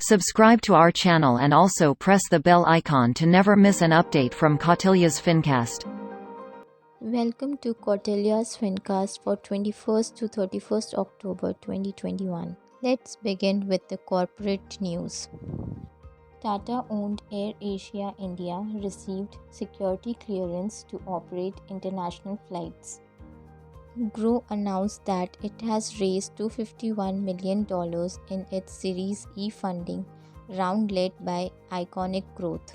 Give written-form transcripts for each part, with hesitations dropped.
Subscribe to our channel and also press the bell icon to never miss an update from Kautilya's Fincast. Welcome to Kautilya's Fincast for 21st to 31st October 2021. Let's begin with the corporate news. Tata-owned Air Asia India received security clearance to operate international flights. Grow announced that it has raised $251 million in its Series E funding round led by Iconic Growth.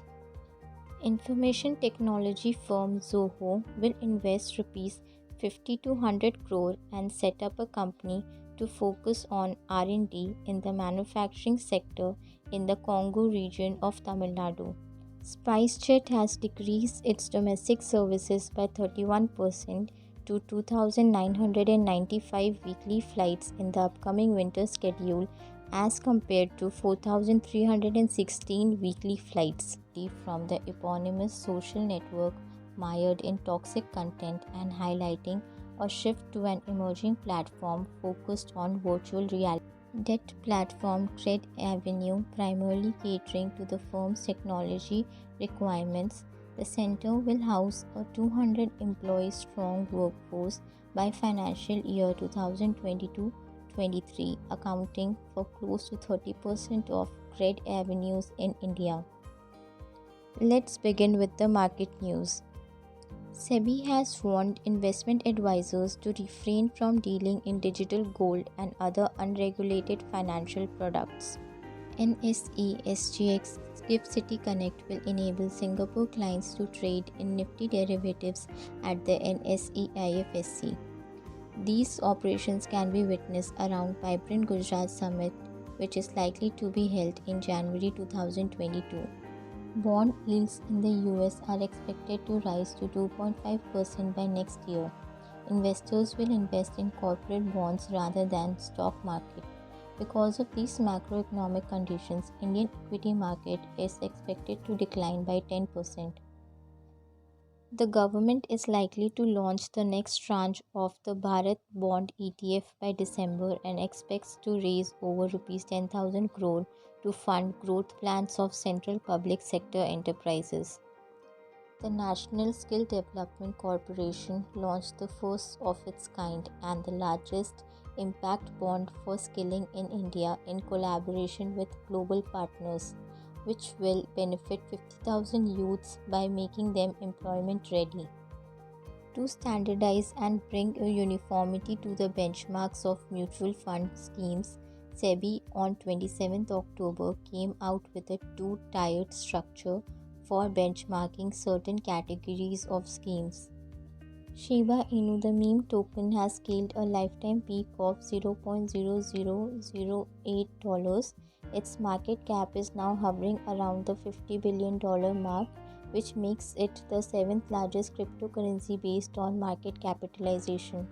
Information technology firm Zoho will invest Rs 50 to 100 crore and set up a company to focus on R&D in the manufacturing sector in the Congo region of Tamil Nadu. SpiceJet has decreased its domestic services by 31% to 2,995 weekly flights in the upcoming winter schedule as compared to 4,316 weekly flights from the eponymous social network mired in toxic content and highlighting a shift to an emerging platform focused on virtual reality. Debt platform Cred Avenue, primarily catering to the firm's technology requirements, the center will house a 200 employee strong workforce by financial year 2022-23, accounting for close to 30% of Cred Avenues in India. Let's begin with the market news. SEBI has warned investment advisors to refrain from dealing in digital gold and other unregulated financial products. NSE SGX GIFT City Connect will enable Singapore clients to trade in Nifty derivatives at the NSE IFSC. These operations can be witnessed around Vibrant Gujarat Summit, which is likely to be held in January 2022. Bond yields in the US are expected to rise to 2.5% by next year. Investors will invest in corporate bonds rather than stock market. Because of these macroeconomic conditions, Indian equity market is expected to decline by 10%. The government is likely to launch the next tranche of the Bharat Bond ETF by December and expects to raise over Rs 10,000 crore to fund growth plans of central public sector enterprises. The National Skill Development Corporation launched the first of its kind and the largest impact bond for skilling in India in collaboration with global partners, which will benefit 50,000 youths by making them employment ready. To standardize and bring a uniformity to the benchmarks of mutual fund schemes, SEBI on 27th October came out with a two-tiered structure for benchmarking certain categories of schemes. Shiba Inu, the meme token, has scaled a lifetime peak of $0.0008. Its market cap is now hovering around the $50 billion mark, which makes it the seventh largest cryptocurrency based on market capitalization.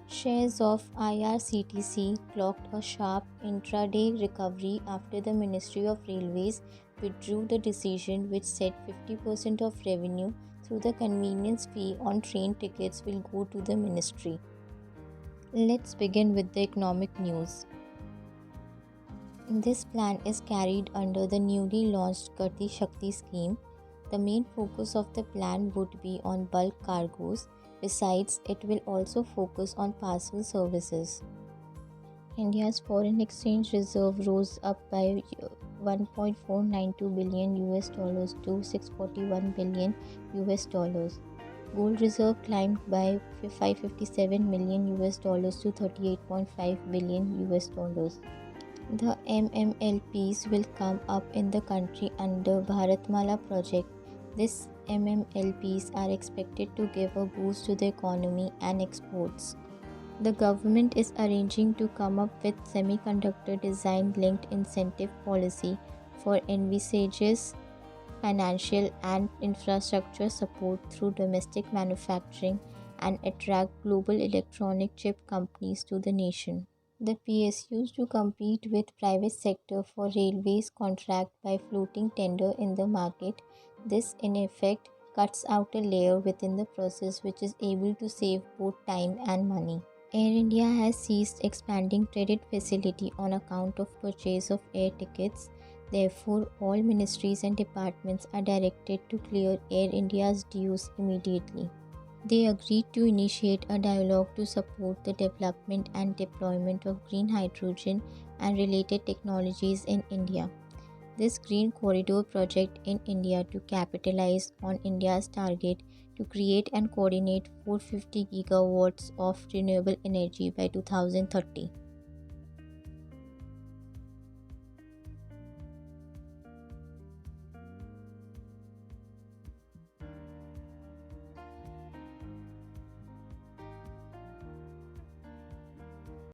Shares of IRCTC clocked a sharp intraday recovery after the Ministry of Railways withdrew the decision which said 50% of revenue through the convenience fee on train tickets will go to the ministry. Let's begin with the economic news. This plan is carried under the newly launched Gati Shakti scheme. The main focus of the plan would be on bulk cargoes. Besides, it will also focus on parcel services. India's foreign exchange reserve rose up by $1.492 billion to $641 billion. Gold reserve climbed by $557 million to $38.5 billion. The MMLPs will come up in the country under Bharatmala project. These MMLPs are expected to give a boost to the economy and exports. The government is arranging to come up with semiconductor design-linked incentive policy for envisages financial and infrastructure support through domestic manufacturing and attract global electronic chip companies to the nation. The PSUs to compete with private sector for railways contract by floating tender in the market. This in effect cuts out a layer within the process which is able to save both time and money. Air India has ceased expanding credit facility on account of purchase of air tickets. Therefore, all ministries and departments are directed to clear Air India's dues immediately. They agreed to initiate a dialogue to support the development and deployment of green hydrogen and related technologies in India. This Green Corridor project in India to capitalize on India's target to create and coordinate 450 gigawatts of renewable energy by 2030.